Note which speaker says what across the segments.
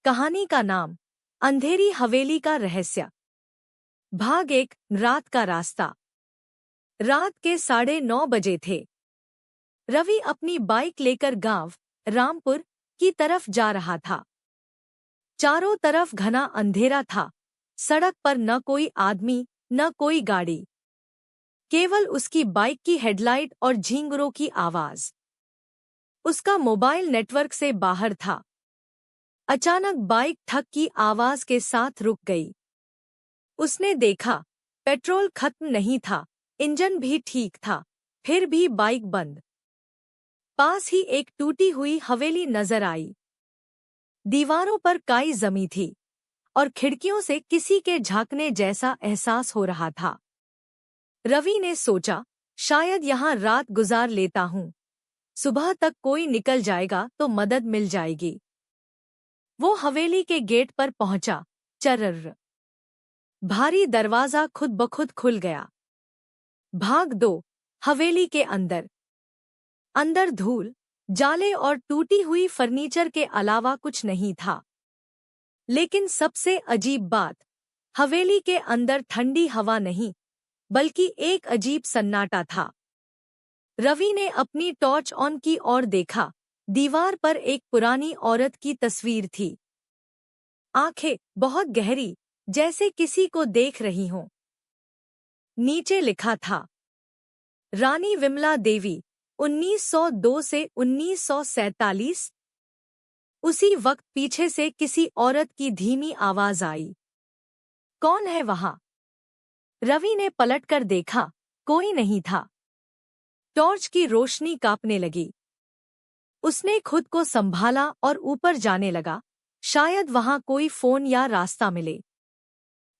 Speaker 1: कहानी का नाम अंधेरी हवेली का रहस्य। भाग 1। रात का रास्ता। रात के 9:30 बजे थे। रवि अपनी बाइक लेकर गांव रामपुर की तरफ जा रहा था। चारों तरफ घना अंधेरा था। सड़क पर न कोई आदमी न कोई गाड़ी, केवल उसकी बाइक की हेडलाइट और झींगुरों की आवाज। उसका मोबाइल नेटवर्क से बाहर था। अचानक बाइक ठक की आवाज के साथ रुक गई। उसने देखा, पेट्रोल खत्म नहीं था, इंजन भी ठीक था, फिर भी बाइक बंद। पास ही एक टूटी हुई हवेली नजर आई। दीवारों पर काई जमी थी और खिड़कियों से किसी के झांकने जैसा एहसास हो रहा था। रवि ने सोचा, शायद यहाँ रात गुजार लेता हूँ, सुबह तक कोई निकल जाएगा तो मदद मिल जाएगी। वो हवेली के गेट पर पहुंचा। चर्र, भारी दरवाजा खुद ब खुद खुल गया। भाग 2। हवेली के अंदर। अंदर धूल, जाले और टूटी हुई फर्नीचर के अलावा कुछ नहीं था। लेकिन सबसे अजीब बात, हवेली के अंदर ठंडी हवा नहीं, बल्कि एक अजीब सन्नाटा था। रवि ने अपनी टॉर्च ऑन की और देखा, दीवार पर एक पुरानी औरत की तस्वीर थी। आंखें बहुत गहरी, जैसे किसी को देख रही हों। नीचे लिखा था, रानी विमला देवी, 1902 से 1947। उसी वक्त पीछे से किसी औरत की धीमी आवाज आई, कौन है वहां? रवि ने पलटकर देखा, कोई नहीं था। टॉर्च की रोशनी कांपने लगी। उसने खुद को संभाला और ऊपर जाने लगा, शायद वहां कोई फोन या रास्ता मिले।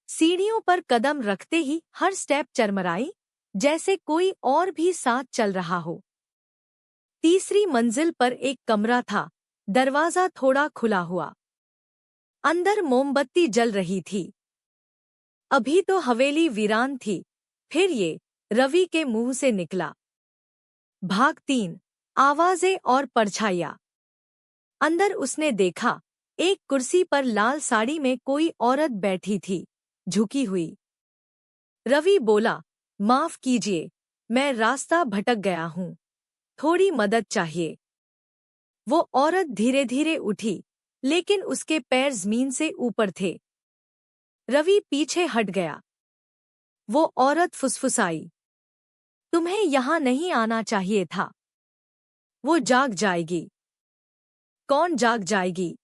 Speaker 1: सीढ़ियों पर कदम रखते ही हर स्टेप चरमराई, जैसे कोई और भी साथ चल रहा हो। तीसरी मंजिल पर एक कमरा था, दरवाजा थोड़ा खुला हुआ। अंदर मोमबत्ती जल रही थी। अभी तो हवेली वीरान थी, फिर ये रवि के मुंह से निकला। भाग 3। आवाजें और परछाइयां। अंदर उसने देखा, एक कुर्सी पर लाल साड़ी में कोई औरत बैठी थी, झुकी हुई। रवि बोला, माफ कीजिए, मैं रास्ता भटक गया हूँ, थोड़ी मदद चाहिए। वो औरत धीरे धीरे उठी, लेकिन उसके पैर जमीन से ऊपर थे। रवि पीछे हट गया। वो औरत फुसफुसाई, तुम्हें यहाँ नहीं आना चाहिए था। वो जाग जाएगी। कौन जाग जाएगी?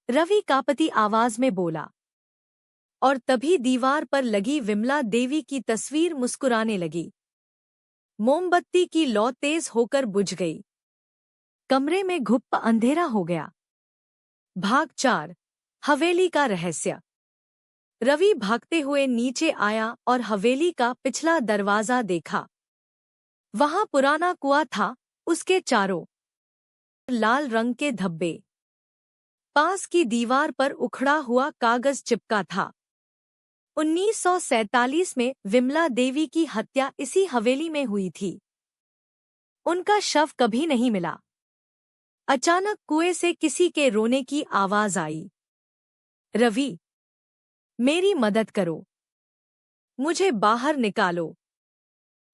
Speaker 1: रवि कांपती आवाज में बोला। और तभी दीवार पर लगी विमला देवी की तस्वीर मुस्कुराने लगी। मोमबत्ती की लौ तेज होकर बुझ गई। कमरे में घुप अंधेरा हो गया। भाग 4। हवेली का रहस्य। रवि भागते हुए नीचे आया और हवेली का पिछला दरवाजा देखा। वहां पुराना कुआं था, उसके चारों लाल रंग के धब्बे। पास की दीवार पर उखड़ा हुआ कागज चिपका था। 1947 में विमला देवी की हत्या इसी हवेली में हुई थी। उनका शव कभी नहीं मिला। अचानक कुएं से किसी के रोने की आवाज आई, रवि, मेरी मदद करो, मुझे बाहर निकालो।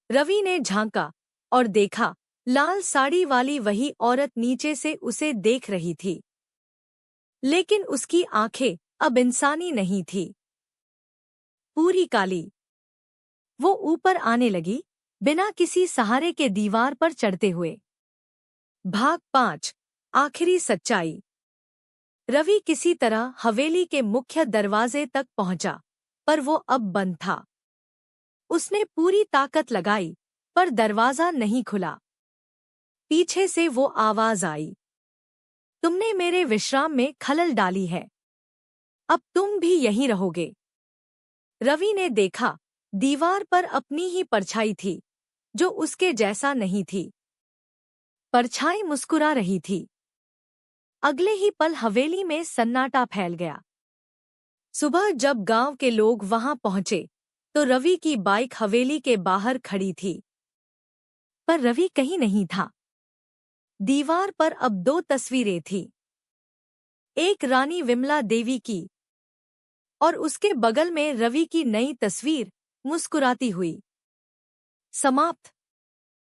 Speaker 1: रवि ने झांका और देखा, लाल साड़ी वाली वही औरत नीचे से उसे देख रही थी। लेकिन उसकी आंखें अब इंसानी नहीं थी, पूरी काली। वो ऊपर आने लगी, बिना किसी सहारे के दीवार पर चढ़ते हुए। भाग 5। आखिरी सच्चाई। रवि किसी तरह हवेली के मुख्य दरवाजे तक पहुंचा, पर वो अब बंद था। उसने पूरी ताकत लगाई, पर दरवाजा नहीं खुला। पीछे से वो आवाज आई, तुमने मेरे विश्राम में खलल डाली है, अब तुम भी यहीं रहोगे। रवि ने देखा, दीवार पर अपनी ही परछाई थी, जो उसके जैसा नहीं थी। परछाई मुस्कुरा रही थी। अगले ही पल हवेली में सन्नाटा फैल गया। सुबह जब गांव के लोग वहां पहुंचे, तो रवि की बाइक हवेली के बाहर खड़ी थी। पर रवि कहीं नहीं था। दीवार पर अब 2 तस्वीरें थीं। एक रानी विमला देवी की और उसके बगल में रवि की नई तस्वीर मुस्कुराती हुई। समाप्त।